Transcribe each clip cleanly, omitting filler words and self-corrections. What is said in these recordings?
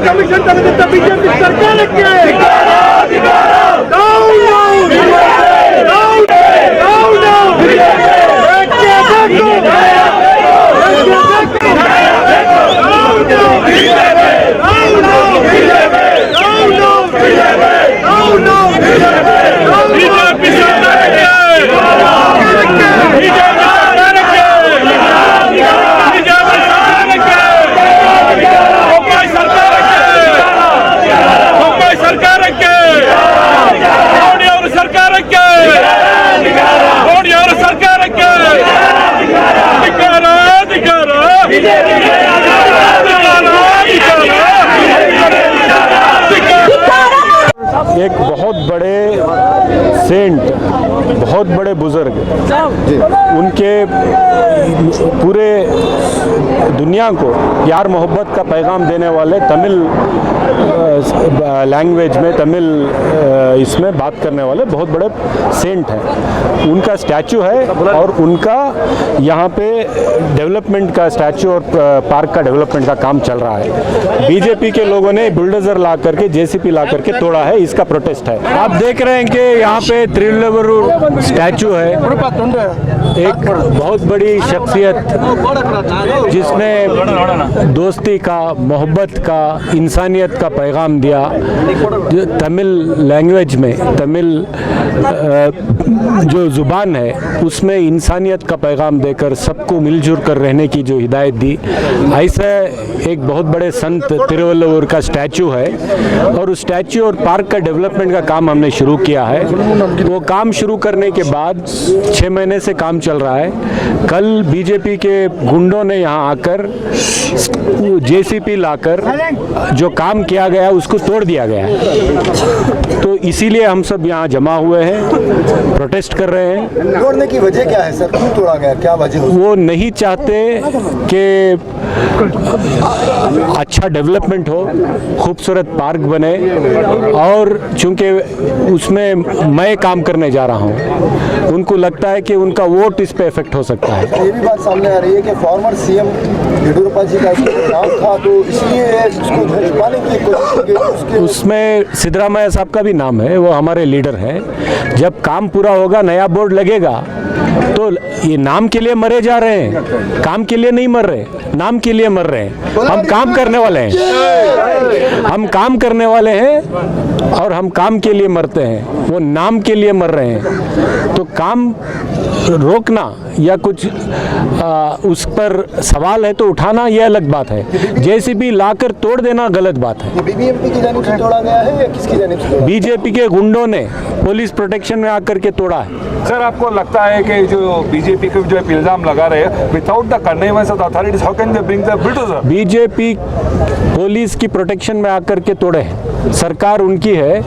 Commission ತೆಗೆದಿದ್ದ BJP ಸರ್ಕಾರಕ್ಕೆ एक बहुत बड़े सेंट, बहुत बड़े बुजुर्ग, उनके पूरे दुनिया को प्यार मोहब्बत का पैगाम देने वाले तमिल लैंग्वेज में, तमिल इसमें बात करने वाले बहुत बड़े सेंट हैं। उनका स्टैचू है और उनका यहाँ पे डेवलपमेंट का स्टैचू और पार्क का डेवलपमेंट का काम चल रहा है। बीजेपी के लोगों ने बुलडोजर ला करके, जेसीपी ला करके तोड़ा है, इसका प्रोटेस्ट है। आप देख रहे हैं कि यहाँ पे तिरुवल्लुवर स्टैचू है, एक बहुत बड़ी शख्सियत जिसने दोस्ती का, मोहब्बत का, इंसानियत का पैगाम दिया। जो तमिल लैंग्वेज में, तमिल जो ज़ुबान है उसमें इंसानियत का पैगाम देकर सबको मिलजुल कर रहने की जो हिदायत दी, ऐसा एक बहुत बड़े संत तिरुवल्लुवर का स्टैचू है। और उस स्टैचू और पार्क का डेवलपमेंट का काम हमने शुरू किया है। वो काम शुरू करने के बाद 6 महीने से काम चल रहा है। कल बीजेपी के गुंडों ने यहाँ आकर जेसीपी लाकर जो काम किया गया उसको तोड़ दिया गया है। तो इसीलिए हम सब यहाँ जमा हुए हैं, प्रोटेस्ट कर रहे हैं। तोड़ने की वजह क्या है सर, क्यों तोड़ा गया, क्या वजह? वो नहीं चाहते कि अच्छा डेवलपमेंट हो, खूबसूरत पार्क बने, और चूंकि उसमें मैं काम करने जा रहा हूँ, उनको लगता है कि उनका वोट इस पे इफेक्ट हो सकता है। ये भी बात सामने आ रही है कि फॉर्मर सीएम येडियुरप्पा जी का नाम था, तो इसलिए उसको छुपाने की कोशिश की। उसमें सिद्धरामैया साहब का भी नाम है, वो हमारे लीडर हैं। जब काम पूरा होगा, नया बोर्ड लगेगा, तो ये नाम के लिए मरे जा रहे हैं, काम के लिए नहीं मर रहे, नाम के लिए मर रहे हैं। हम काम करने वाले हैं, हम काम करने वाले हैं और हम काम के लिए मरते हैं, वो नाम के लिए मर रहे हैं। तो काम रोकना या कुछ उस पर सवाल है तो उठाना, ये अलग बात है। जेसीबी लाकर तोड़ देना गलत बात है। बीबीएमपी की जानिब से तोड़ा गया है या किसकी जानिब से? बीजेपी के गुंडों ने पुलिस प्रोटेक्शन में आकर के तोड़ा है। सर, आपको लगता है कि जो बीजेपी के जो इल्जाम लगा रहे हैं, without the conveyance of the authorities, how can they bring the bulldozer? BJP police की प्रोटेक्शन में आकर के तोड़े हैं। सरकार उनकी है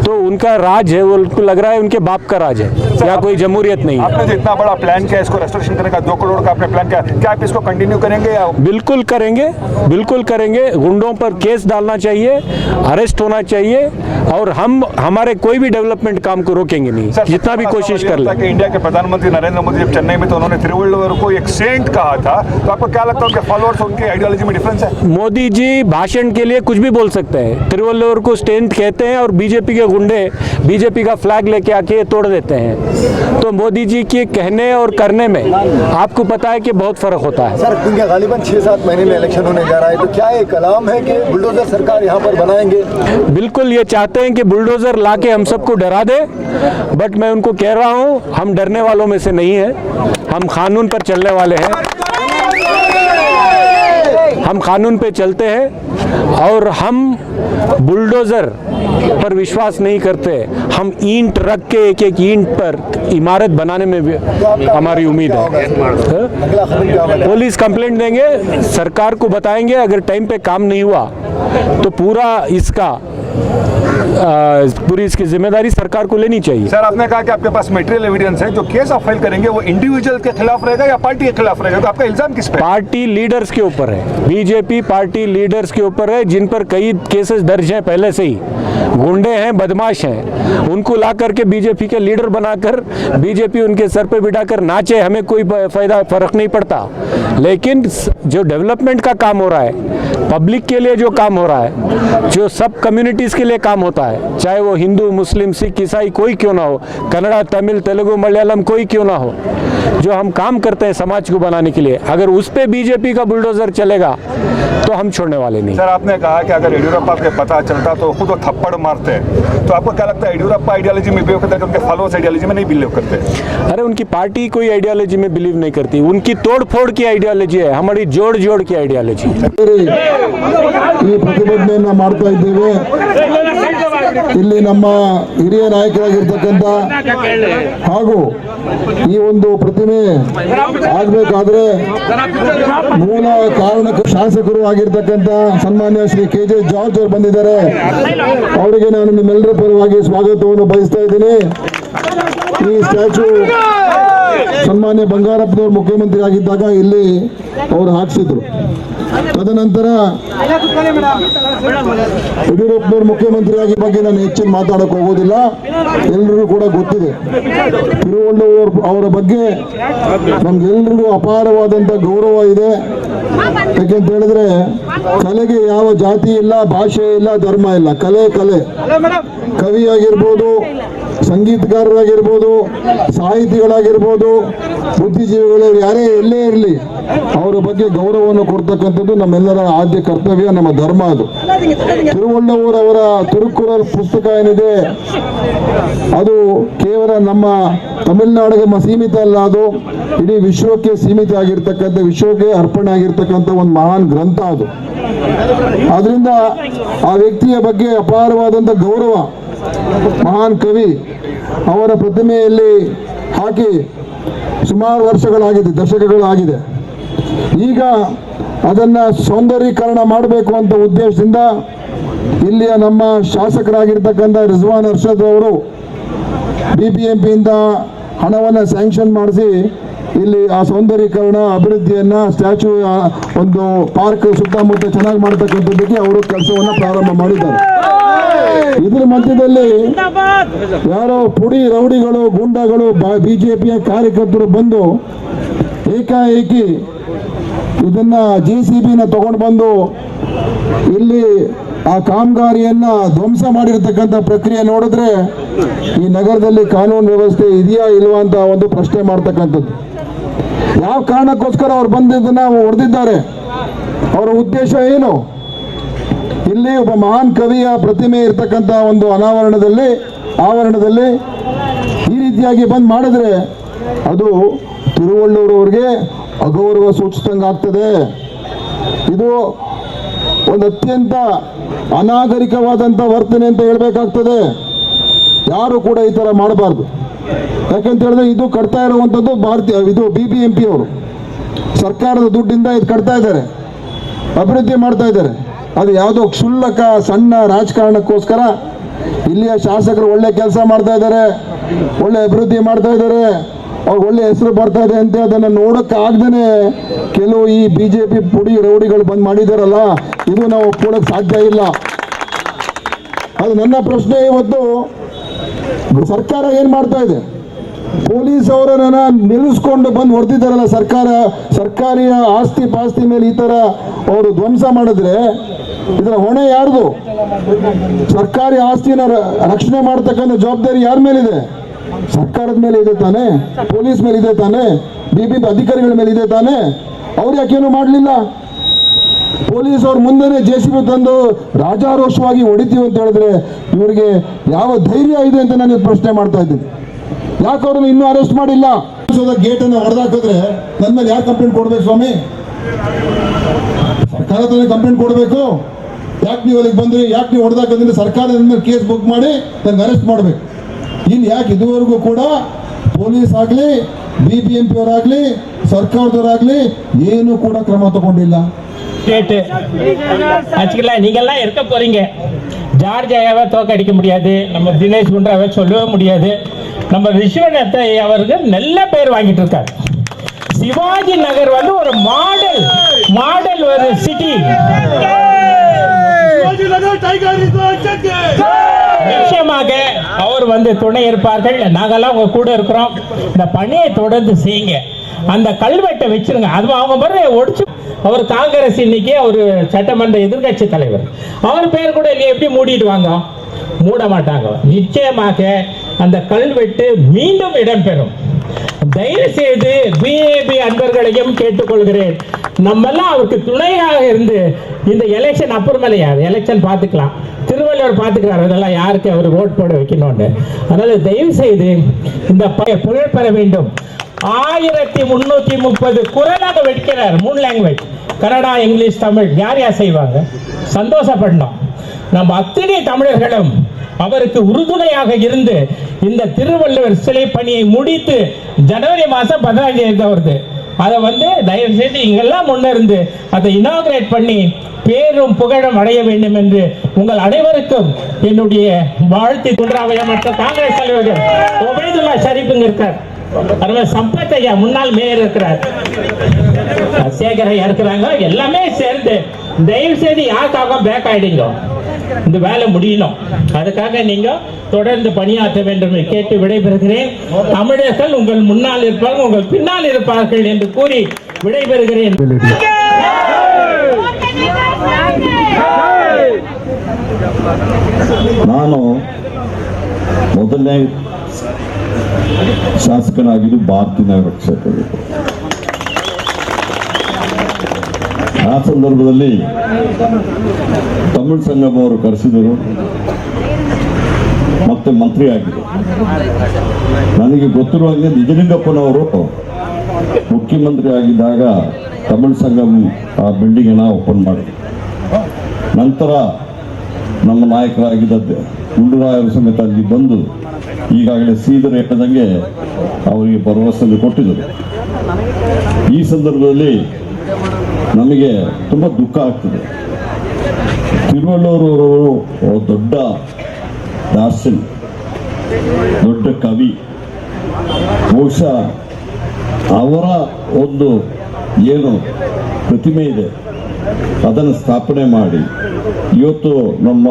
तो उनका राज है, वो उनको लग रहा है उनके बाप का राज है, या कोई जमहूरियत नहीं है। आपने जो इतना बड़ा प्लान किया, इसको रेस्टोरेशन करने का 2 करोड़ का आपने प्लान किया, क्या आप इसको कंटिन्यू करेंगे? या बिल्कुल करेंगे, बिल्कुल करेंगे। गुंडों पर केस डालना चाहिए, अरेस्ट होना चाहिए, और हम हमारे कोई भी डेवलपमेंट काम को रोकेंगे नहीं, जितना भी कोशिश कर ले। इंडिया के प्रधानमंत्री नरेंद्र मोदी जब चेन्नई में, तो उन्होंने तिरुवल्लुवर को एक सेंट कहा था, तो आपको क्या लगता है उनके फॉलोअर्स, उनकी आइडियोलॉजी में डिफरेंस है? मोदी जी भाषण के लिए कुछ भी बोल सकते हैं। तिरुवल्लुवर को सेंट कहते हैं और बीजेपी के गुंडे बीजेपी का फ्लैग लेके आके तोड़ देते हैं। तो मोदी जी के कहने और करने में आपको पता है कि बहुत फ़र्क होता है। सर क्योंकि गालिबन 6-7 महीने में इलेक्शन होने जा रहा है, तो क्या ये कलाम है कि बुलडोजर सरकार यहाँ पर बनाएंगे? बिल्कुल ये चाहते हैं कि बुलडोज़र लाके हम सबको डरा दे, बट मैं उनको कह रहा हूँ हम डरने वालों में से नहीं हैं, हम कानून पर चलने वाले हैं, हम कानून पे चलते हैं और हम बुलडोज़र पर विश्वास नहीं करते। हम ईंट रख के एक एक ईंट पर इमारत बनाने में भी हमारी उम्मीद है। अगला कदम क्या होगा? पुलिस कंप्लेंट देंगे, सरकार को बताएंगे, अगर टाइम पे काम नहीं हुआ तो पूरी इसकी जिम्मेदारी सरकार को लेनी चाहिए। सर आपने कहा कि आपके पास मटेरियल एविडेंस है, जो केस आप फाइल करेंगे वो इंडिविजुअल के खिलाफ रहेगा या पार्टी के खिलाफ रहेगा, तो आपका इल्जाम किस पे? पार्टी लीडर्स के ऊपर है, बीजेपी पार्टी लीडर्स के ऊपर है, जिन पर कई केसेस दर्ज हैं पहले से ही, गुंडे हैं, बदमाश हैं, उनको ला करके बीजेपी के लीडर बनाकर बीजेपी उनके सर पे बिठाकर नाचे, हमें कोई फर्क नहीं पड़ता। लेकिन जो डेवलपमेंट का काम हो रहा है, पब्लिक के लिए जो काम हो रहा है, जो सब कम्युनिटीज़ के लिए काम होता है, चाहे वो हिंदू, मुस्लिम, सिख, ईसाई कोई क्यों ना हो, कन्नड़ा, तमिल, तेलुगु, मलयालम कोई क्यों ना हो, जो हम काम करते हैं समाज को बनाने के लिए, अगर उस पे बीजेपी का बुलडोजर चलेगा तो हम छोड़ने वाले नहीं। सर आपने कहा कि अगर येडियुरप्पा के पता चलता तो खुद वो थप्पड़ मारते हैं, तो आपको क्या लगता है येडियुरप्पा आइडियोलॉजी में बिलीव करते हैं, उनके फॉलोअर्स आइडियोलॉजी में नहीं बिलीव करते? अरे उनकी पार्टी कोई आइडियोलॉजी में बिलीव नहीं करती, उनकी तोड़ फोड़ की आइडियोलॉजी है, हमारी जोड़ जोड़ की आइडियोलॉजी। ಈ ಪ್ರತಿಭಟನೆಯನ್ನ ಮಾಡ್ತಾ ಇದ್ದೇವೆ. ಇಲ್ಲಿ ನಮ್ಮ ಹಿರಿಯ ನಾಯಕರಾಗಿರ್ತಕ್ಕಂಥ ಹಾಗೂ ಈ ಒಂದು ಪ್ರತಿಮೆ ಆಗಬೇಕಾದ್ರೆ ಮೂಲ ಕಾರಣಕ್ಕೆ ಶಾಸಕರು ಆಗಿರ್ತಕ್ಕಂಥ ಸನ್ಮಾನ್ಯ ಶ್ರೀ KJ ಜಾರ್ಜ್ ಅವರು ಬಂದಿದ್ದಾರೆ. ಅವರಿಗೆ ನಾನು ನಿಮ್ಮೆಲ್ಲರ ಪರವಾಗಿ ಸ್ವಾಗತವನ್ನು ಬಯಸ್ತಾ ಇದ್ದೀನಿ. ಈ ಸ್ಟ್ಯಾಚು ಸನ್ಮಾನ್ಯ ಬಂಗಾರಪ್ಪನವರು ಮುಖ್ಯಮಂತ್ರಿ ಆಗಿದ್ದಾಗ ಇಲ್ಲಿ ಅವರು ಹಾಕಿಸಿದ್ರು. ತದನಂತರ ಯಡಿಯೂರಪ್ಪನವರು ಮುಖ್ಯಮಂತ್ರಿಯಾಗಿ ಬಗ್ಗೆ ನಾನು ಹೆಚ್ಚಿನ ಮಾತಾಡಕ್ಕೆ ಹೋಗೋದಿಲ್ಲ, ಎಲ್ಲರಿಗೂ ಕೂಡ ಗೊತ್ತಿದೆ. ತಿರುವಳ್ಳುವರ್ ಅವರ ಬಗ್ಗೆ ನಮ್ಗೆಲ್ರಿಗೂ ಅಪಾರವಾದಂಥ ಗೌರವ ಇದೆ. ಯಾಕೆಂತ ಹೇಳಿದ್ರೆ ಕಲೆಗೆ ಯಾವ ಜಾತಿ ಇಲ್ಲ, ಭಾಷೆ ಇಲ್ಲ, ಧರ್ಮ ಇಲ್ಲ. ಕಲೆ ಕಲೆ, ಕವಿಯಾಗಿರ್ಬೋದು, ಸಂಗೀತಗಾರರಾಗಿರ್ಬೋದು, ಸಾಹಿತಿಗಳಾಗಿರ್ಬೋದು, ಬುದ್ಧಿಜೀವಿಗಳು ಯಾರೇ ಎಲ್ಲೇ ಇರಲಿ ಅವರ ಬಗ್ಗೆ ಗೌರವವನ್ನು ಕೊಡ್ತಕ್ಕಂಥದ್ದು ನಮ್ಮೆಲ್ಲರ ಆದ್ಯ ಕರ್ತವ್ಯ, ನಮ್ಮ ಧರ್ಮ ಅದು. ತಿರುವಳ್ಳುವರ್ ಅವರ ತಿರುಕ್ಕುರಲ್ ಪುಸ್ತಕ ಏನಿದೆ ಅದು ಕೇವಲ ನಮ್ಮ ತಮಿಳುನಾಡಿಗೆ ಸೀಮಿತ ಅಲ್ಲ, ಅದು ಇಡೀ ವಿಶ್ವಕ್ಕೆ ಸೀಮಿತ ಆಗಿರ್ತಕ್ಕಂಥ, ವಿಶ್ವಕ್ಕೆ ಅರ್ಪಣೆ ಆಗಿರ್ತಕ್ಕಂಥ ಒಂದು ಮಹಾನ್ ಗ್ರಂಥ ಅದು. ಆದ್ರಿಂದ ಆ ವ್ಯಕ್ತಿಯ ಬಗ್ಗೆ ಅಪಾರವಾದಂಥ ಗೌರವ, ಮಹಾನ್ ಕವಿ, ಅವರ ಪ್ರತಿಮೆಯಲ್ಲಿ ಹಾಕಿ ಸುಮಾರು ವರ್ಷಗಳಾಗಿದೆ, ದಶಕಗಳಾಗಿದೆ. ಈಗ ಅದನ್ನು ಸೌಂದರ್ಯೀಕರಣ ಮಾಡಬೇಕು ಅಂತ ಉದ್ದೇಶದಿಂದ ಇಲ್ಲಿಯ ನಮ್ಮ ಶಾಸಕರಾಗಿರ್ತಕ್ಕಂಥ ರಿಜ್ವಾನ್ ಅರ್ಷದ್ ಅವರು BBMPಯಿಂದ ಹಣವನ್ನು ಸ್ಯಾಂಕ್ಷನ್ ಮಾಡಿಸಿ ಇಲ್ಲಿ ಆ ಸೌಂದರ್ಯೀಕರಣ ಅಭಿವೃದ್ಧಿಯನ್ನು, ಸ್ಟ್ಯಾಚು ಒಂದು ಪಾರ್ಕ್ ಸುತ್ತಮುತ್ತ ಚೆನ್ನಾಗಿ ಮಾಡ್ತಕ್ಕಂಥದ್ದಕ್ಕೆ ಅವರು ಕೆಲಸವನ್ನು ಪ್ರಾರಂಭ ಮಾಡಿದ್ದಾರೆ. ಇದರ ಮಧ್ಯದಲ್ಲಿ ಯಾರೋ ಪುಡಿ ರೌಡಿಗಳು, ಗೂಂಡಾಗಳು, BJPಯ ಕಾರ್ಯಕರ್ತರು ಬಂದು ಏಕಾಏಕಿ ಇದನ್ನ JCBನ ತಗೊಂಡು ಬಂದು ಇಲ್ಲಿ ಆ ಕಾಮಗಾರಿಯನ್ನ ಧ್ವಂಸ ಮಾಡಿರ್ತಕ್ಕಂಥ ಪ್ರಕ್ರಿಯೆ ನೋಡಿದ್ರೆ ಈ ನಗರದಲ್ಲಿ ಕಾನೂನು ವ್ಯವಸ್ಥೆ ಇದೆಯಾ ಇಲ್ವಾ ಅಂತ ಒಂದು ಪ್ರಶ್ನೆ ಮಾಡ್ತಕ್ಕಂಥದ್ದು. ಯಾವ ಕಾರಣಕ್ಕೋಸ್ಕರ ಅವ್ರು ಬಂದಿದ್ದನ್ನ ಹೊಡೆದಿದ್ದಾರೆ, ಅವರ ಉದ್ದೇಶ ಏನು? ಇಲ್ಲಿ ಒಬ್ಬ ಮಹಾನ್ ಕವಿಯ ಪ್ರತಿಮೆ ಇರ್ತಕ್ಕಂಥ ಒಂದು ಆವರಣದಲ್ಲಿ ಈ ರೀತಿಯಾಗಿ ಬಂದ್ ಮಾಡಿದ್ರೆ ಅದು ತಿರುವಳ್ಳುವರ್ ಅವರಿಗೆ ಅಗೌರವ ಸೂಚಿಸಿದಂಗೆ ಆಗ್ತದೆ. ಇದು ಒಂದು ಅತ್ಯಂತ ಅನಾಗರಿಕವಾದಂಥ ವರ್ತನೆ ಅಂತ ಹೇಳ್ಬೇಕಾಗ್ತದೆ. ಯಾರು ಕೂಡ ಈ ತರ ಮಾಡಬಾರ್ದು. ಯಾಕೆಂತ ಹೇಳಿದ್ರೆ ಇದು ಕಟ್ತಾ ಇರುವಂಥದ್ದು ಇದು BBMP ಅವರು ಸರ್ಕಾರದ ದುಡ್ಡಿಂದ ಇದು ಕಟ್ತಾ ಇದ್ದಾರೆ, ಅಭಿವೃದ್ಧಿ ಮಾಡ್ತಾ ಇದ್ದಾರೆ. ಅದು ಯಾವುದೋ ಕ್ಷುಲ್ಲಕ ಸಣ್ಣ ರಾಜಕಾರಣಕ್ಕೋಸ್ಕರ ಇಲ್ಲಿಯ ಶಾಸಕರು ಒಳ್ಳೆ ಕೆಲಸ ಮಾಡ್ತಾ ಇದ್ದಾರೆ, ಒಳ್ಳೆ ಅಭಿವೃದ್ಧಿ ಮಾಡ್ತಾ ಇದ್ದಾರೆ, ಅವ್ರು ಒಳ್ಳೆ ಹೆಸರು ಬರ್ತಾ ಇದೆ ಅಂತ ಅದನ್ನು ನೋಡೋಕ್ಕಾಗ್ದೇ ಕೆಲವು ಈ BJP ಪುಡಿ ರೌಡಿಗಳು ಬಂದ್ ಮಾಡಿದಾರಲ್ಲ, ಇದು ನಾವು ಒಪ್ಕೊಳ್ಳೋಕೆ ಸಾಧ್ಯ ಇಲ್ಲ. ಅದು ನನ್ನ ಪ್ರಶ್ನೆ. ಇವತ್ತು ಸರ್ಕಾರ ಏನ್ ಮಾಡ್ತಾ ಇದೆ? ಪೊಲೀಸ್ ಅವರನ್ನ ನಿಲ್ಲಿಸ್ಕೊಂಡು ಬಂದು ಹೊಡೆದಿದ್ದಾರಲ್ಲ, ಸರ್ಕಾರಿ ಆಸ್ತಿ ಪಾಸ್ತಿ ಮೇಲೆ ಈ ತರ ಅವರು ಧ್ವಂಸ ಮಾಡಿದ್ರೆ ಇದರ ಹೊಣೆ ಯಾರ್ದು? ಸರ್ಕಾರಿ ಆಸ್ತಿನ ರಕ್ಷಣೆ ಮಾಡತಕ್ಕಂಥ ಜವಾಬ್ದಾರಿ ಯಾರ ಮೇಲಿದೆ? ಸರ್ಕಾರದ ಮೇಲೆ ಇದೆ ತಾನೆ, ಪೊಲೀಸ್ ಮೇಲೆ ಇದೆ ತಾನೆ, BBMP ಅಧಿಕಾರಿಗಳ ಮೇಲೆ ಇದೆ ತಾನೆ. ಅವ್ರು ಯಾಕೇನು ಮಾಡಲಿಲ್ಲ? ಪೊಲೀಸ್ ಅವ್ರ ಮುಂದೆನೆ JCB ತಂದು ರಾಜಾರೋಷವಾಗಿ ಹೊಡಿತೀವಿ ಅಂತ ಹೇಳಿದ್ರೆ ಇವರಿಗೆ ಯಾವ ಧೈರ್ಯ ಇದೆ ಅಂತ ನಾನು ಪ್ರಶ್ನೆ ಮಾಡ್ತಾ ಇದ್ದೀನಿ. ಯಾಕೆ ಅವ್ರನ್ನ ಇನ್ನೂ ಅರೆಸ್ಟ್ ಮಾಡಿಲ್ಲ? ಗೇಟ್ ಅನ್ನು ಹೊಡೆದಾಕಿದ್ರೆ ನನ್ನ ಮೇಲೆ ಯಾರು ಕಂಪ್ಲೇಂಟ್ ಕೊಡ್ಬೇಕು ಸ್ವಾಮಿ? ಸರ್ಕಾರ ಹತ್ರ ಕಂಪ್ಲೇಂಟ್ ಕೊಡಬೇಕು. ಯಾಕೆ ನೀವು ಅಲ್ಲಿಗೆ ಬಂದ್ರಿ, ಯಾಕೆ ನೀವು ಹೊಡೆದಾಕಿದ್ರೆ ಸರ್ಕಾರ ನನ್ನ ಮೇಲೆ ಕೇಸ್ ಬುಕ್ ಮಾಡಿ ನನಗೆ ಅರೆಸ್ಟ್ ಮಾಡಬೇಕು. ಇಲ್ಲಿ ಯಾಕೆ ಇದುವರೆಗೂ ಕೂಡ ಪೊಲೀಸ್ ಆಗಲಿ, BBMP ಅವರಾಗಲಿ, ಸರ್ಕಾರದವರಾಗಲಿ ಏನು ಕೂಡ ಕ್ರಮ ತಗೊಂಡಿಲ್ಲ? ஆச்சுங்களா நீங்கெல்லாம் இருக்க போறீங்க. ஜார்ஜ் ஐயாவை தோக்கடிக்க முடியாது, நம்ம தினேஷ் குண்டாவை சொல்லவே முடியாது. நம்ம விஸ்வநாத் ஐயா அவர்கள் நல்ல பேர் வாங்கிட்டு இருக்காரு. சிவாஜி நகர் வந்து ஒரு மாடல் ஒரு சிட்டி. நிச்சயமாக அவர் வந்து துணை இருப்பார்கள். நாங்கெல்லாம் உங்க கூட இருக்கிறோம். இந்த பணியை தொடர்ந்து செய்யுங்க. அந்த கல்வெட்டை வச்சிருங்க. அது அவங்க பாரு ஒடிச்சு. அவர் காங்கிரஸ் இன்னைக்கு அவர் சட்டமன்ற எதிர்கட்சி தலைவர். அவர் பேர் கூட இல்லையே, எப்படி மூடிடுவாங்க? மூட மாட்டாங்க. நிச்சயமாக அந்த கல்வெட்டு மீண்டும் இடம்பெறும். தயவு செய்து BAB அன்பர்களையும் கேட்டுக்கொள்கிறேன், நம்மெல்லாம் அவருக்கு துணையாக இருந்து இந்த எலெக்ஷன் அப்புறமேலையா எலெக்ஷன் பார்த்துக்கலாம். திருவள்ளுவர் பார்த்துக்கிறார் அதெல்லாம் யாருக்கு அவர் ஓட் போட வைக்கணும்னு. அதனால தயவு செய்து இந்த புகழ் பெற வேண்டும். 1330 குரலாக வைக்கிறார். 3 லாங்குவேஜ், கன்னடா, இங்கிலீஷ், தமிழ். யார் செய்வாங்க? சந்தோஷப்படணும். நம்ம அத்தனை தமிழர்களும் அவருக்கு உறுதுணையாக இருந்து இந்த திருவள்ளுவர் சிலை பணியை முடித்து ஜனவரி மாதம் 15 தேதி வருது. அதை வந்து தயவு செய்து இங்கெல்லாம் முன்னிருந்து அதை இனாகிரேட் பண்ணி பேரும் புகழும் அடைய வேண்டும் என்று உங்கள் அனைவருக்கும் என்னுடைய வாழ்த்து. குன்றாவையா மற்ற காங்கிரஸ் தலைவர்கள் ஒபைதுல்லா ஷரீஃபுங்க இருக்கார், சம்பத் ஐயா முன்னாள் மேயர் இருக்கிறார், சேகர் ஐயா இருக்கிறாங்க. எல்லாமே சேர்ந்து தயவு செய்து யாருக்காக பேக் ஆயிடுங்க. இந்த வேலை முடியணும். அதுக்காக நீங்க தொடர்ந்து பணியாற்ற வேண்டும் என்று கேட்டு விடைபெறுகிறேன். தமிழர்கள் உங்கள் முன்னால் இருப்பார்கள், உங்கள் பின்னால் இருப்பார்கள் என்று கூறி விடைபெறுகிறேன். ನಾನು ಮೊದಲನೇ ಶಾಸಕನಾಗಿದ್ದು ಭಾರತೀಯ ನಗರ ಕ್ಷೇತ್ರದಲ್ಲಿ. ಆ ಸಂದರ್ಭದಲ್ಲಿ ತಮಿಳು ಸಂಗಮ ಅವರು ಕರೆಸಿದರು, ಮತ್ತೆ ಮಂತ್ರಿ ಆಗಿದ್ದರು. ನನಗೆ ಗೊತ್ತಿರುವ ಹಾಗೆ ನಿಜಲಿಂಗಪ್ಪನವರು ಮುಖ್ಯಮಂತ್ರಿ ಆಗಿದ್ದಾಗ ತಮಿಳು ಸಂಗಮ್ ಆ ಬಿಲ್ಡಿಂಗನ್ನು ಓಪನ್ ಮಾಡಿದ್ರು. ನಂತರ ನಮ್ಮ ನಾಯಕರಾಗಿದ್ದ ಗುಂಡೂರಾಯರು ಸಮೇತ ಅಲ್ಲಿ ಬಂದು ಈಗಾಗಲೇ ಶ್ರೀಧರ್ ಹೇಳಿದಂಗೆ ಅವರಿಗೆ ಭರವಸೆ ಕೊಟ್ಟಿದ್ದರು. ಈ ಸಂದರ್ಭದಲ್ಲಿ ನಮಗೆ ತುಂಬ ದುಃಖ ಆಗ್ತದೆ. ತಿರುವಳ್ಳೂರವರು ದೊಡ್ಡ ದಾರ್ಶನಿಕ, ದೊಡ್ಡ ಕವಿ. ಬಹುಶಃ ಅವರ ಒಂದು ಏನು ಪ್ರತಿಮೆ ಇದೆ ಅದನ್ನು ಸ್ಥಾಪನೆ ಮಾಡಿ ಇವತ್ತು ನಮ್ಮ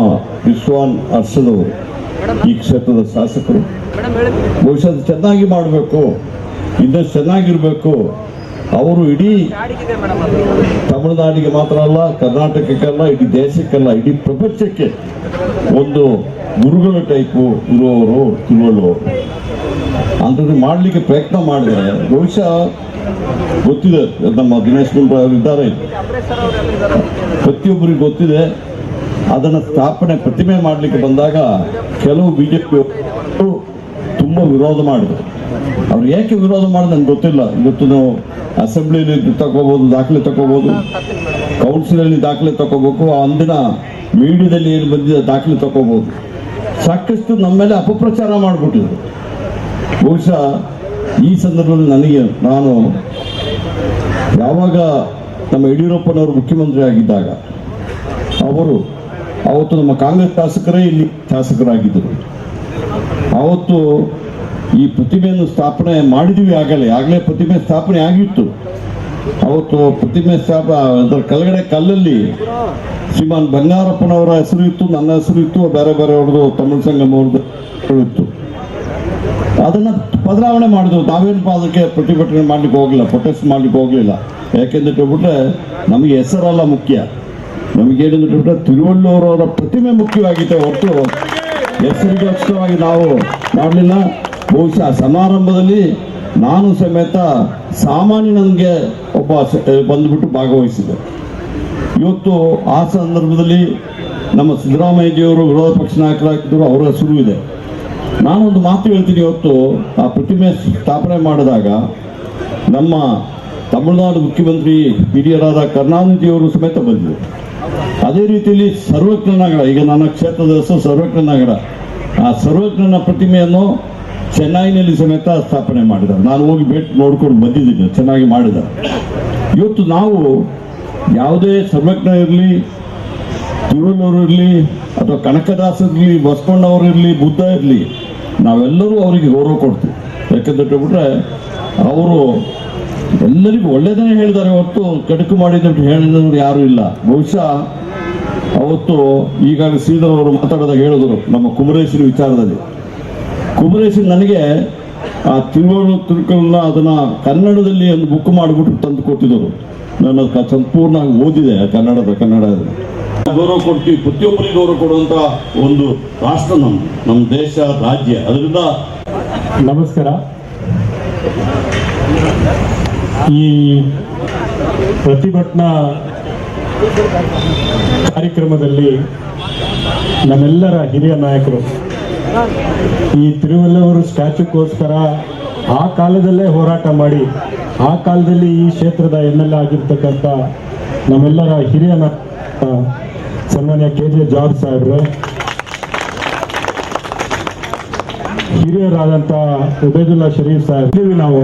ವಿಶ್ವಾನ್ ಹರ್ಷದವರು ಈ ಕ್ಷೇತ್ರದ ಶಾಸಕರು. ಬಹುಶಃ ಅದು ಚೆನ್ನಾಗಿ ಮಾಡಬೇಕು, ಇನ್ನಷ್ಟು ಚೆನ್ನಾಗಿರಬೇಕು. ಅವರು ಇಡೀ ತಮಿಳುನಾಡಿಗೆ ಮಾತ್ರ ಅಲ್ಲ, ಕರ್ನಾಟಕಕ್ಕೆಲ್ಲ, ಇಡೀ ದೇಶಕ್ಕೆಲ್ಲ, ಇಡೀ ಪ್ರಪಂಚಕ್ಕೆ ಒಂದು ಗುರುಗಳ ಟೈಪು ಇರುವವರು ತಿರುವಳ್ಳುವರು. ಅಂಥದ್ದು ಮಾಡಲಿಕ್ಕೆ ಪ್ರಯತ್ನ ಮಾಡಿದರೆ ಬಹುಶಃ ಗೊತ್ತಿದೆ, ನಮ್ಮ ದಿನೇಶ್ ಗುಂಡೂರಾಯರು ಇದ್ದಾರೆ, ಪ್ರತಿಯೊಬ್ಬರಿಗೆ ಗೊತ್ತಿದೆ. ಅದನ್ನು ಸ್ಥಾಪನೆ ಪ್ರತಿಮೆ ಮಾಡಲಿಕ್ಕೆ ಬಂದಾಗ ಕೆಲವು BJP ತುಂಬ ವಿರೋಧ ಮಾಡಿದರು. ಅವ್ರು ಏಕೆ ವಿರೋಧ ಮಾಡೋದು ನನಗೆ ಗೊತ್ತಿಲ್ಲ. ಇವತ್ತು ನಾವು ಅಸೆಂಬ್ಲಿಯಲ್ಲಿ ತಗೋಬೋದು, ದಾಖಲೆ ತಗೋಬೋದು, ಕೌನ್ಸಿಲಲ್ಲಿ ದಾಖಲೆ ತಗೋಬೇಕು, ಅಂದಿನ ಮೀಡಿಯಾದಲ್ಲಿ ಏನು ಬಂದಿದೆ ದಾಖಲೆ ತಗೋಬೋದು. ಸಾಕಷ್ಟು ನಮ್ಮ ಮೇಲೆ ಅಪಪ್ರಚಾರ ಮಾಡಿಬಿಟ್ಟಿದ್ರು. ಬಹುಶಃ ಈ ಸಂದರ್ಭದಲ್ಲಿ ನಾನು ಯಾವಾಗ ನಮ್ಮ ಯಡಿಯೂರಪ್ಪನವರು ಮುಖ್ಯಮಂತ್ರಿ ಆಗಿದ್ದಾಗ ಅವತ್ತು ನಮ್ಮ ಕಾಂಗ್ರೆಸ್ ಶಾಸಕರೇ ಇಲ್ಲಿ ಶಾಸಕರಾಗಿದ್ದರು. ಅವತ್ತು ಈ ಪ್ರತಿಮೆಯನ್ನು ಸ್ಥಾಪನೆ ಮಾಡಿದ್ವಿ. ಆಗಲೇ ಪ್ರತಿಮೆ ಸ್ಥಾಪನೆ ಆಗಿತ್ತು. ಅವತ್ತು ಪ್ರತಿಮೆ ಅದರ ಕೆಳಗಡೆ ಕಲ್ಲಲ್ಲಿ ಶ್ರೀಮಾನ್ ಬಂಗಾರಪ್ಪನವರ ಹೆಸರು ಇತ್ತು, ನನ್ನ ಹೆಸರು ಇತ್ತು, ಬೇರೆ ಬೇರೆಯವ್ರದ್ದು ತಮಿಳು ಸಂಗಮ ಅವ್ರದ್ದು ಇತ್ತು. ಅದನ್ನು ಬದಲಾವಣೆ ಮಾಡಿದ್ರು. ನಾವೇನು ಅದಕ್ಕೆ ಪ್ರತಿಭಟನೆ ಮಾಡ್ಲಿಕ್ಕೆ ಹೋಗಲಿಲ್ಲ, ಪ್ರೊಟೆಸ್ಟ್ ಮಾಡ್ಲಿಕ್ಕೆ ಹೋಗಲಿಲ್ಲ. ಯಾಕೆಂದ್ರೆ ಬಿಟ್ರೆ ನಮಗೆ ಹೆಸರಲ್ಲ ಮುಖ್ಯ, ನಮಗೇನಂದ್ರೆ ಬಿಟ್ರೆ ತಿರುವಳ್ಳೂರವರ ಪ್ರತಿಮೆ ಮುಖ್ಯವಾಗಿದೆ ಹೊರತು ಹೆಸರಿಗೋಸ್ಕರವಾಗಿ ನಾವು ಮಾಡಲಿಲ್ಲ. ಬಹುಶಃ ಸಮಾರಂಭದಲ್ಲಿ ನಾನು ಸಮೇತ ಸಾಮಾನ್ಯನಿಗೆ ಒಬ್ಬ ಬಂದುಬಿಟ್ಟು ಭಾಗವಹಿಸಿದೆ. ಇವತ್ತು ಆ ಸಂದರ್ಭದಲ್ಲಿ ನಮ್ಮ ಸಿದ್ದರಾಮಯ್ಯಜಿಯವರು ವಿರೋಧ ಪಕ್ಷ ನಾಯಕರಾಗಿದ್ದರು, ಅವರ ಹೆಸರು ಇದೆ. ನಾನೊಂದು ಮಾತು ಹೇಳ್ತೀನಿ, ಇವತ್ತು ಆ ಪ್ರತಿಮೆ ಸ್ಥಾಪನೆ ಮಾಡಿದಾಗ ನಮ್ಮ ತಮಿಳುನಾಡು ಮುಖ್ಯಮಂತ್ರಿ ಹಿರಿಯರಾದ ಕರುಣಾನಿಧಿಯವರು ಸಮೇತ ಬಂದಿದ್ದರು. ಅದೇ ರೀತಿಯಲ್ಲಿ ಸರ್ವಜ್ಞ ನಗರ, ಈಗ ನನ್ನ ಕ್ಷೇತ್ರದ ಹೆಸರು ಸರ್ವಜ್ಞ ನಗರ, ಆ ಸರ್ವಜ್ಞನ ಪ್ರತಿಮೆಯನ್ನು ಚೆನ್ನೈನಲ್ಲಿ ಸಮೇತ ಸ್ಥಾಪನೆ ಮಾಡಿದ್ದಾರೆ. ನಾನು ಹೋಗಿ ಭೇಟಿ ನೋಡ್ಕೊಂಡು ಬಂದಿದ್ದೀನಿ, ಚೆನ್ನಾಗಿ ಮಾಡಿದ್ದಾರೆ. ಇವತ್ತು ನಾವು ಯಾವುದೇ ಸರ್ವಜ್ಞ ಇರಲಿ, ತಿರುವಲ್ಲೂರು ಇರಲಿ, ಅಥವಾ ಕನಕದಾಸರಿರಲಿ, ಬಸವಣ್ಣವರಿರಲಿ, ಬುದ್ಧ ಇರಲಿ, ನಾವೆಲ್ಲರೂ ಅವರಿಗೆ ಗೌರವ ಕೊಡ್ತೀವಿ. ಯಾಕಂದ್ರೆ ಬಿಟ್ರೆ ಅವರು ಎಲ್ಲರಿಗೂ ಒಳ್ಳೆಯದನ್ನೇ ಹೇಳಿದ್ದಾರೆ ಹೊರತು ಕೆಡುಕು ಮಾಡಿದವರು ಹೇಳಿದವರು ಯಾರೂ ಇಲ್ಲ. ಬಹುಶಃ ಅವತ್ತು ಈಗಾಗಲೇ ಶ್ರೀಧರ್ ಅವರು ಮಾತಾಡಿದಾಗ ಹೇಳಿದರು ನಮ್ಮ ಕುಮರೇಶನ ವಿಚಾರದಲ್ಲಿ. ಕುಮರೇಶನ್ ನನಗೆ ಆ ತಿರುಕಲ್ನ ಅದನ್ನು ಕನ್ನಡದಲ್ಲಿ ಒಂದು ಬುಕ್ ಮಾಡಿಬಿಟ್ಟು ತಂದು ಕೊಟ್ಟಿದ್ದರು. ನಾನು ಸಂಪೂರ್ಣ ಓದಿದೆ ಕನ್ನಡ ಗೌರವ ಕೊಡ್ತೀವಿ. ಪ್ರತಿಯೊಬ್ಬರಿಗೆ ಗೌರವ ಕೊಡುವಂಥ ಒಂದು ರಾಷ್ಟ್ರ ನಮ್ಮ ದೇಶ, ರಾಜ್ಯ. ಅದರಿಂದ ನಮಸ್ಕಾರ. ಈ ಪ್ರತಿಭಟನಾ ಕಾರ್ಯಕ್ರಮದಲ್ಲಿ ನಮ್ಮೆಲ್ಲರ ಹಿರಿಯ ನಾಯಕರು ಈ ತಿರುವಲ್ಲೂರು ಸ್ಟ್ಯಾಚ್ಯೂಗೋಸ್ಕರ ಆ ಕಾಲದಲ್ಲೇ ಹೋರಾಟ ಮಾಡಿ ಆ ಕಾಲದಲ್ಲಿ ಈ ಕ್ಷೇತ್ರದ MLA ಆಗಿರ್ತಕ್ಕಂಥ ನಮ್ಮೆಲ್ಲರ ಹಿರಿಯ ಸನ್ಮಾನ್ಯ KJ ಜಾರ್ಜ್ ಸಾಹೇಬ್ರೆ, ಹಿರಿಯರಾದಂಥ ಉಬೇದುಲ್ಲಾ ಶರೀಫ್ ಸಾಹೇಬ್, ನಾವು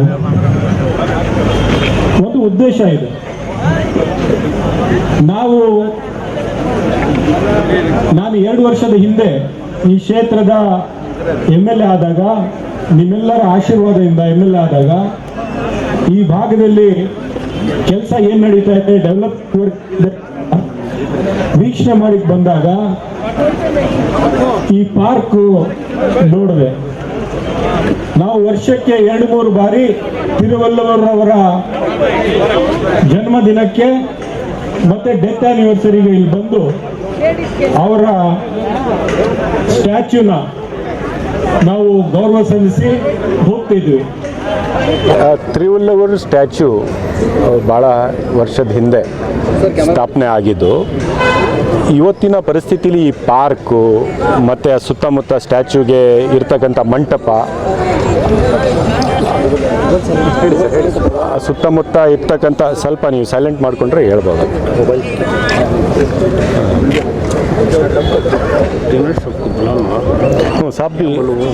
ಒಂದು ಉದ್ದೇಶ ಇದೆ. ನಾನು 2 ವರ್ಷದ ಹಿಂದೆ ಈ ಕ್ಷೇತ್ರದ MLA ಆದಾಗ, ನಿಮ್ಮೆಲ್ಲರ ಆಶೀರ್ವಾದದಿಂದ MLA ಆದಾಗ, ಈ ಭಾಗದಲ್ಲಿ ಕೆಲಸ ಏನು ನಡೀತಾ ಇದೆ, ಡೆವಲಪ್ ವೀಕ್ಷಣೆ ಮಾಡಿ ಬಂದಾಗ ಈ ಪಾರ್ಕ್ ನೋಡಿದೆ. ನಾವು ವರ್ಷಕ್ಕೆ 2-3 ಬಾರಿ ತಿರುವಲ್ಲೂರವರ ಜನ್ಮದಿನಕ್ಕೆ ಮತ್ತೆ ಡೆತ್ ಆನಿವರ್ಸರಿಗೆ ಇಲ್ಲಿ ಬಂದು ಅವರ ಸ್ಟ್ಯಾಚ್ಯೂನ ನಾವು ಗೌರವ ಸಲ್ಲಿಸಿ ಹೋಗ್ತಿದ್ವಿ. ತಿರುವಲ್ಲೂರು ಸ್ಟ್ಯಾಚ್ಯೂ ಭಾಳ ವರ್ಷದ ಹಿಂದೆ ಸ್ಥಾಪನೆ ಆಗಿದ್ದು, ಇವತ್ತಿನ ಪರಿಸ್ಥಿತಿಲಿ ಈ ಪಾರ್ಕು ಮತ್ತು ಸುತ್ತಮುತ್ತ ಸ್ಟ್ಯಾಚ್ಯೂಗೆ ಇರ್ತಕ್ಕಂಥ ಮಂಟಪ, ಸುತ್ತಮುತ್ತ ಇರ್ತಕ್ಕಂಥ, ಸ್ವಲ್ಪ ನೀವು ಸೈಲೆಂಟ್ ಮಾಡಿಕೊಂಡ್ರೆ ಹೇಳ್ಬೋದು. ಸಾಬ್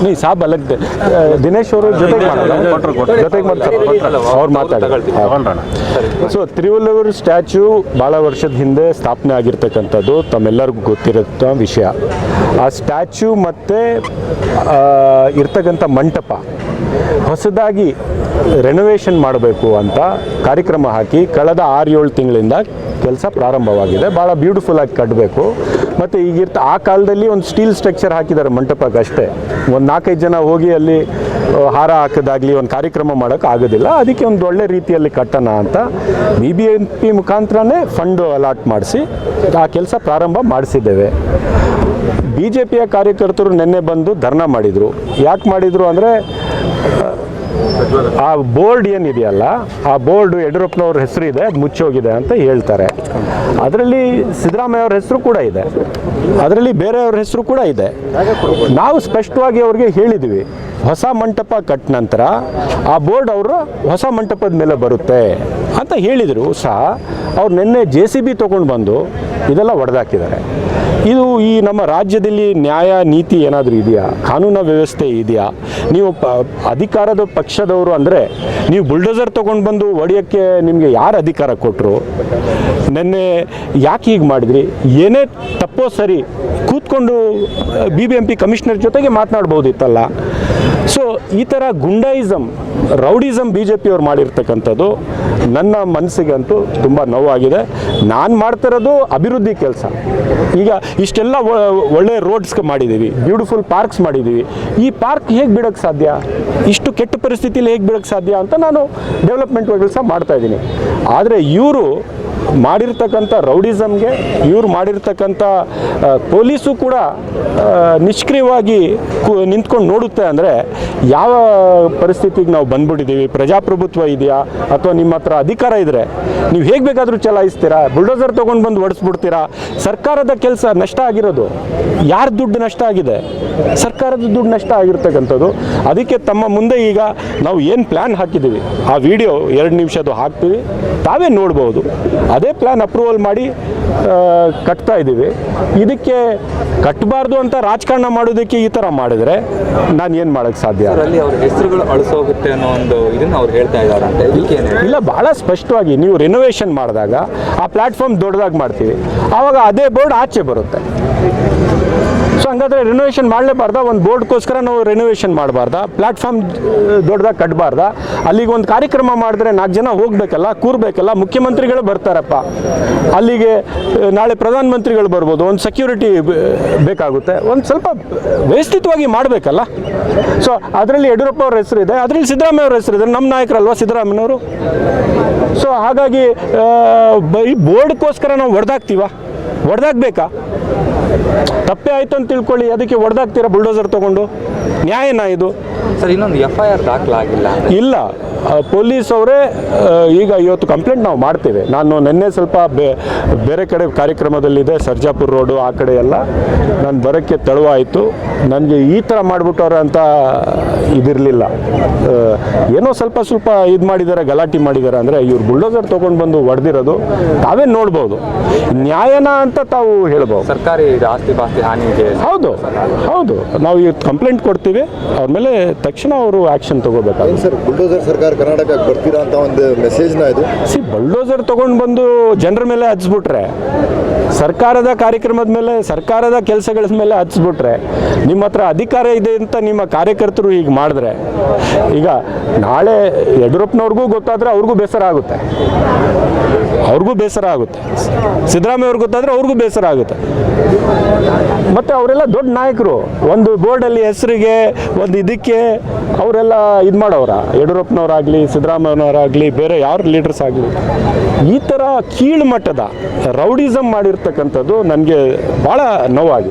ನೀ ಸಾಬ್ ಅಲಗ್ ದಿನೇಶ್ ಅವರು ಜೊತೆಗೆ ಅವ್ರು ಮಾತಾಡ್ತಾರೆ. ಸೊ ತಿರುವಲ್ಲೂರು ಸ್ಟ್ಯಾಚ್ಯೂ ಭಾಳ ವರ್ಷದ ಹಿಂದೆ ಸ್ಥಾಪನೆ ಆಗಿರ್ತಕ್ಕಂಥದ್ದು ತಮ್ಮೆಲ್ಲರಿಗೂ ಗೊತ್ತಿರೋ ವಿಷಯ. ಆ ಸ್ಟ್ಯಾಚ್ಯೂ ಮತ್ತು ಇರ್ತಕ್ಕಂಥ ಮಂಟಪ ಹೊಸದಾಗಿ ರೆನೋವೇಷನ್ ಮಾಡಬೇಕು ಅಂತ ಕಾರ್ಯಕ್ರಮ ಹಾಕಿ ಕಳೆದ 6-7 ತಿಂಗಳಿಂದ ಕೆಲಸ ಪ್ರಾರಂಭವಾಗಿದೆ. ಭಾಳ ಬ್ಯೂಟಿಫುಲ್ಲಾಗಿ ಕಟ್ಟಬೇಕು. ಮತ್ತು ಈಗಿರ್ತ ಆ ಕಾಲದಲ್ಲಿ ಒಂದು ಸ್ಟೀಲ್ ಸ್ಟ್ರಕ್ಚರ್ ಹಾಕಿದ್ದಾರೆ ಮಂಟಪಕ್ಕೆ ಅಷ್ಟೇ. ಒಂದು 4-5 ಜನ ಹೋಗಿ ಅಲ್ಲಿ ಹಾರ ಹಾಕೋದಾಗಲಿ ಒಂದು ಕಾರ್ಯಕ್ರಮ ಮಾಡೋಕ್ಕೆ ಆಗೋದಿಲ್ಲ. ಅದಕ್ಕೆ ಒಂದು ಒಳ್ಳೆ ರೀತಿಯಲ್ಲಿ ಕಟ್ಟೋಣ ಅಂತ BBMP ಮುಖಾಂತರನೇ ಫಂಡು ಅಲಾಟ್ ಮಾಡಿಸಿ ಆ ಕೆಲಸ ಪ್ರಾರಂಭ ಮಾಡಿಸಿದ್ದೇವೆ. BJPಯ ಕಾರ್ಯಕರ್ತರು ನಿನ್ನೆ ಬಂದು ಧರ್ನಾ ಮಾಡಿದರು. ಯಾಕೆ ಮಾಡಿದರು ಅಂದರೆ, ಆ ಬೋರ್ಡ್ ಏನಿದೆಯಲ್ಲ, ಆ ಬೋರ್ಡು ಯಡಿಯೂರಪ್ಪನವ್ರ ಹೆಸರು ಇದೆ, ಅದು ಮುಚ್ಚೋಗಿದೆ ಅಂತ ಹೇಳ್ತಾರೆ. ಅದರಲ್ಲಿ ಸಿದ್ದರಾಮಯ್ಯ ಅವ್ರ ಹೆಸರು ಕೂಡ ಇದೆ, ಅದರಲ್ಲಿ ಬೇರೆಯವ್ರ ಹೆಸರು ಕೂಡ ಇದೆ. ನಾವು ಸ್ಪಷ್ಟವಾಗಿ ಅವ್ರಿಗೆ ಹೇಳಿದ್ವಿ, ಹೊಸ ಮಂಟಪ ಕಟ್ಟ ನಂತರ ಆ ಬೋರ್ಡ್ ಅವರು ಹೊಸ ಮಂಟಪದ ಮೇಲೆ ಬರುತ್ತೆ ಅಂತ ಹೇಳಿದರು ಸಹ ಅವ್ರು ನಿನ್ನೆ JCB ತೊಗೊಂಡು ಬಂದು ಇದೆಲ್ಲ ಒಡೆದಾಕಿದ್ದಾರೆ. ಇದು ಈ ನಮ್ಮ ರಾಜ್ಯದಲ್ಲಿ ನ್ಯಾಯ ನೀತಿ ಏನಾದರೂ ಇದೆಯಾ, ಕಾನೂನು ವ್ಯವಸ್ಥೆ ಇದೆಯಾ? ನೀವು ಅಧಿಕಾರದ ಪಕ್ಷದವರು ಅಂದರೆ ನೀವು ಬುಲ್ಡೋಸರ್ ತೊಗೊಂಡು ಬಂದು ಒಡೆಯೋಕ್ಕೆ ನಿಮಗೆ ಯಾರು ಅಧಿಕಾರ ಕೊಟ್ಟರು? ನಿನ್ನೆ ಯಾಕೆ ಹೀಗೆ ಮಾಡಿದ್ರಿ? ಏನೇ ತಪ್ಪೋ ಸರಿ ಕೂತ್ಕೊಂಡು BBMP ಕಮಿಷನರ್ ಜೊತೆಗೆ ಮಾತನಾಡ್ಬೋದಿತ್ತಲ್ಲ. ಸೊ ಈ ಥರ ಗುಂಡಾಯಿಸಮ್, ರೌಡಿಸಮ್ BJP ಅವ್ರು ಮಾಡಿರ್ತಕ್ಕಂಥದ್ದು ನನ್ನ ಮನಸ್ಸಿಗಂತೂ ತುಂಬ ನೋವಾಗಿದೆ. ನಾನು ಮಾಡ್ತಿರೋದು ಅಭಿವೃದ್ಧಿ ಕೆಲಸ. ಈಗ ಇಷ್ಟೆಲ್ಲ ಒಳ್ಳೆ ರೋಡ್ಸ್ ಮಾಡಿದ್ದೀವಿ, ಬ್ಯೂಟಿಫುಲ್ ಪಾರ್ಕ್ಸ್ ಮಾಡಿದ್ದೀವಿ. ಈ ಪಾರ್ಕ್ ಹೇಗೆ ಬಿಡೋಕ್ಕೆ ಸಾಧ್ಯ? ಇಷ್ಟು ಕೆಟ್ಟ ಪರಿಸ್ಥಿತಿಯಲ್ಲಿ ಹೇಗೆ ಬಿಡೋಕ್ಕೆ ಸಾಧ್ಯ ಅಂತ ನಾನು ಡೆವಲಪ್ಮೆಂಟ್ ಕೆಲಸ ಮಾಡ್ತಾಯಿದ್ದೀನಿ. ಆದರೆ ಇವರು ಮಾಡಿರ್ತಕ್ಕಂಥ ರೌಡಿಸಮ್ಗೆ ಇವ್ರು ಮಾಡಿರ್ತಕ್ಕಂಥ ಪೊಲೀಸು ಕೂಡ ನಿಷ್ಕ್ರಿಯವಾಗಿ ನಿಂತ್ಕೊಂಡು ನೋಡುತ್ತೆ ಅಂದರೆ ಯಾವ ಪರಿಸ್ಥಿತಿಗೆ ನಾವು ಬಂದ್ಬಿಟ್ಟಿದ್ದೀವಿ. ಪ್ರಜಾಪ್ರಭುತ್ವ ಇದೆಯಾ ಅಥವಾ ನಿಮ್ಮ ಹತ್ರ ಅಧಿಕಾರ ಇದ್ದರೆ ನೀವು ಹೇಗೆ ಬೇಕಾದರೂ ಚಲಾಯಿಸ್ತೀರಾ, ಬುಲ್ಡೋಸರ್ ತೊಗೊಂಡು ಬಂದು ಹೊಡೆಸ್ಬಿಡ್ತೀರಾ. ಸರ್ಕಾರದ ಕೆಲಸ ನಷ್ಟ ಆಗಿರೋದು ಯಾರ ದುಡ್ಡು ನಷ್ಟ ಆಗಿದೆ? ಸರ್ಕಾರದ ದುಡ್ಡು ನಷ್ಟ ಆಗಿರ್ತಕ್ಕಂಥದ್ದು. ಅದಕ್ಕೆ ತಮ್ಮ ಮುಂದೆ ಈಗ ನಾವು ಏನು ಪ್ಲ್ಯಾನ್ ಹಾಕಿದ್ದೀವಿ ಆ ವಿಡಿಯೋ 2 ನಿಮಿಷದ್ದು ಹಾಕ್ತೀವಿ, ತಾವೇ ನೋಡ್ಬೋದು. ಅದೇ ಪ್ಲ್ಯಾನ್ ಅಪ್ರೂವಲ್ ಮಾಡಿ ಕಟ್ತಾ ಇದ್ದೀವಿ. ಇದಕ್ಕೆ ಕಟ್ಟಬಾರ್ದು ಅಂತ ರಾಜಕಾರಣ ಮಾಡೋದಕ್ಕೆ ಈ ಥರ ಮಾಡಿದರೆ ನಾನು ಏನು ಮಾಡೋಕ್ಕೆ ಸಾಧ್ಯ? ಅಲ್ಲಿ ಅವ್ರ ಹೆಸರುಗಳು ಅಳಿಸೋಗುತ್ತೆ ಅನ್ನೋ ಒಂದು ಇದನ್ನು ಅವ್ರು ಹೇಳ್ತಾ ಇದ್ದಾರೆ ಅಂತ. ಇಲ್ಲ, ಭಾಳ ಸ್ಪಷ್ಟವಾಗಿ ನೀವು ರಿನೋವೇಷನ್ ಮಾಡಿದಾಗ ಆ ಪ್ಲ್ಯಾಟ್ಫಾರ್ಮ್ ದೊಡ್ಡದಾಗಿ ಮಾಡ್ತೀವಿ, ಆವಾಗ ಅದೇ ಬೋರ್ಡ್ ಆಚೆ ಬರುತ್ತೆ. ಸೊ ಹಂಗಾದ್ರೆ ರಿನೋವೇಷನ್ ಮಾಡಲೇಬಾರ್ದಾ? ಒಂದು ಬೋರ್ಡ್ಗೋಸ್ಕರ ನಾವು ರಿನೋವೇಷನ್ ಮಾಡಬಾರ್ದಾ? ಪ್ಲ್ಯಾಟ್ಫಾರ್ಮ್ ದೊಡ್ಡದಾಗಿ ಕಟ್ಟಬಾರ್ದಾ? ಅಲ್ಲಿಗೆ ಒಂದು ಕಾರ್ಯಕ್ರಮ ಮಾಡಿದ್ರೆ 4 ಜನ ಹೋಗಬೇಕಲ್ಲ, ಕೂರಬೇಕಲ್ಲ. ಮುಖ್ಯಮಂತ್ರಿಗಳು ಬರ್ತಾರಪ್ಪ ಅಲ್ಲಿಗೆ, ನಾಳೆ ಪ್ರಧಾನಮಂತ್ರಿಗಳು ಬರ್ಬೋದು, ಒಂದು ಸೆಕ್ಯೂರಿಟಿ ಬೇಕಾಗುತ್ತೆ, ಒಂದು ಸ್ವಲ್ಪ ವ್ಯವಸ್ಥಿತವಾಗಿ ಮಾಡಬೇಕಲ್ಲ. ಸೊ ಅದರಲ್ಲಿ ಯಡಿಯೂರಪ್ಪ ಅವ್ರ ಹೆಸರಿದೆ, ಅದರಲ್ಲಿ ಸಿದ್ದರಾಮಯ್ಯ ಅವ್ರ ಹೆಸರಿದೆ, ನಮ್ಮ ನಾಯಕರಲ್ವಾ ಸಿದ್ದರಾಮಯ್ಯನವರು. ಸೊ ಹಾಗಾಗಿ ಈ ಬೋರ್ಡ್ಗೋಸ್ಕರ ನಾವು ಹೊಡೆದಾಕ್ಬೇಕಾ? ತಪ್ಪೇ ಆಯ್ತು ಅಂತ ತಿಳ್ಕೊಳ್ಳಿ, ಅದಕ್ಕೆ ಹೊಡೆದಾಕ್ತೀರಾ ಬುಲ್ಡೋಸರ್ ತೊಗೊಂಡು? ನ್ಯಾಯನಾ ಇದು? ಸರ್, ಇನ್ನೊಂದು FIR ದಾಖಲಾಗಿಲ್ಲ. ಇಲ್ಲ, ಪೊಲೀಸ್ ಅವರೇ ಈಗ ಇವತ್ತು ಕಂಪ್ಲೇಂಟ್ ನಾವು ಮಾಡ್ತೇವೆ. ನಾನು ನಿನ್ನೆ ಸ್ವಲ್ಪ ಬೇರೆ ಕಡೆ ಕಾರ್ಯಕ್ರಮದಲ್ಲಿದೆ, ಸರ್ಜಾಪುರ ರೋಡು ಆ ಕಡೆ ಎಲ್ಲ ನಾನು ಬರೋಕ್ಕೆ ತಡವಾಯಿತು. ನನಗೆ ಈ ಥರ ಮಾಡಿಬಿಟ್ಟವ್ರೆ ಅಂತ ಇದಿರಲಿಲ್ಲ. ಏನೋ ಸ್ವಲ್ಪ ಇದು ಮಾಡಿದ್ದಾರೆ, ಗಲಾಟೆ ಮಾಡಿದ್ದಾರೆ ಅಂದರೆ ಇವ್ರು ಬುಲ್ಡೋಸರ್ ತೊಗೊಂಡು ಬಂದು ಹೊಡೆದಿರೋದು ತಾವೇ ನೋಡ್ಬೋದು. ನ್ಯಾಯನಾ ಅಂತ ತಾವು ಹೇಳ್ಬೋದು. ಸರ್ಕಾರಿ ಆಸ್ತಿ ಪಾಸ್ತಿ ಹಾನಿಗೆ ಹೌದು ನಾವು ಈಗ ಕಂಪ್ಲೇಂಟ್ ಕೊಡ್ತೀವಿ, ಅವ್ರ ಮೇಲೆ ತಕ್ಷಣ ಅವರು ಆ್ಯಕ್ಷನ್ ತಗೋಬೇಕಾಗುತ್ತೆ. ಸರ್, ಬುಲ್ಡೋಸರ್ ಸರ್ಕಾರ ಕರ್ನಾಟಕಕ್ಕೆ ಬರ್ತೀರಾ ಅಂತ ಒಂದು ಮೆಸೇಜ್ನ ಇದು ಬುಲ್ಡೋಸರ್ ತೊಗೊಂಡು ಬಂದು ಜನರ ಮೇಲೆ ಹಚ್ಬಿಟ್ರೆ, ಸರ್ಕಾರದ ಕಾರ್ಯಕ್ರಮದ ಮೇಲೆ, ಸರ್ಕಾರದ ಕೆಲಸಗಳ ಮೇಲೆ ಹಚ್ಬಿಟ್ರೆ, ನಿಮ್ಮ ಹತ್ರ ಅಧಿಕಾರ ಇದೆ ಅಂತ ನಿಮ್ಮ ಕಾರ್ಯಕರ್ತರು ಈಗ ಮಾಡಿದ್ರೆ, ಈಗ ನಾಳೆ ಯಡಿಯೂರಪ್ಪನವ್ರಿಗೂ ಗೊತ್ತಾದರೆ ಅವ್ರಿಗೂ ಬೇಸರ ಆಗುತ್ತೆ, ಸಿದ್ದರಾಮಯ್ಯ ಅವ್ರಿಗೆ ಗೊತ್ತಾದರೆ ಅವ್ರಿಗೂ ಬೇಸರ ಆಗುತ್ತೆ. ಮತ್ತು ಅವರೆಲ್ಲ ದೊಡ್ಡ ನಾಯಕರು, ಒಂದು ಬೋರ್ಡಲ್ಲಿ ಹೆಸರಿಗೆ ಒಂದು ಇದಕ್ಕೆ ಅವರೆಲ್ಲ ಇದು ಮಾಡೋರ, ಯಡಿಯೂರಪ್ಪನವರಾಗಲಿ ಸಿದ್ದರಾಮಯ್ಯನವರಾಗಲಿ ಬೇರೆ ಯಾರು ಲೀಡರ್ಸ್ ಆಗಲಿ, ಈ ಥರ ಕೀಳು ಮಟ್ಟದ ರೌಡಿಸಮ್ ಮಾಡಿರ್ತಕ್ಕಂಥದ್ದು ನನಗೆ ಭಾಳ ನೋವಾಗಿದೆ.